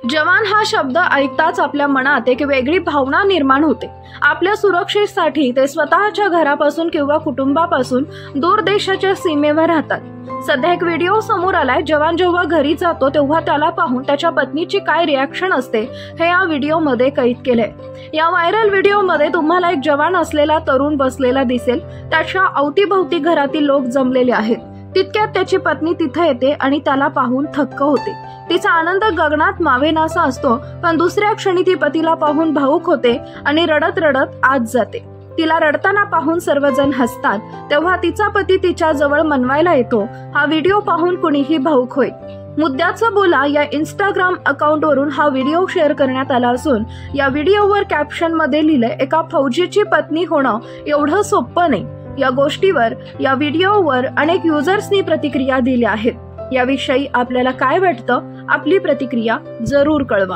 जवान हा शब्द ऐकताच आपल्या मनात एक वेगळी भावना निर्माण होते। आपल्या सुरक्षेसाठी ते स्वतःच्या घरापासून किंवा कुटुंबापासून दूर देशाच्या सीमेवर राहतात। सध्या एक व्हिडिओ समोर आलाय। जवान जेव्हा घरी जातो तेव्हा त्याला पाहून त्याच्या पत्नीची काय रिॲक्शन असते हे या व्हिडिओमध्ये कैद केलंय। या व्हायरल व्हिडिओमध्ये तुम्हाला एक जवान असलेला तरुण बसलेला दिसेल। त्याच्या अवतीभोवती घरातील लोक जमलेले आहेत। तितक्यात त्याची पत्नी तिथे येते आणि त्याला पाहून थक्क होते। तिचा आनंद गगनात मावेनासा असतो, पण दुसऱ्या क्षणी ती पतीला पाहून भावुक होते आणि रडत रडत आत जाते। तिला रडताना पाहून सर्वजण हसतात, तेव्हा तिचा पती तिच्या जवळ मनवायला येतो। हा व्हिडिओ पाहून कुणीही भावुक होईल। मुद्द्याचं बोला या इंस्टाग्राम अकाउंटवरून हा व्हिडिओ शेअर करण्यात आला असून या व्हिडिओवर कॅप्शन मध्ये लिहिलंय, एका फौजीची पत्नी होणं एवढं सोपं नाही। या गोष्टीवर या व्हिडिओवर अनेक युजर्सनी प्रतिक्रिया दिल्या आहेत। याविषयी आपल्याला काय वाटतं? आपली प्रतिक्रिया जरूर कळवा।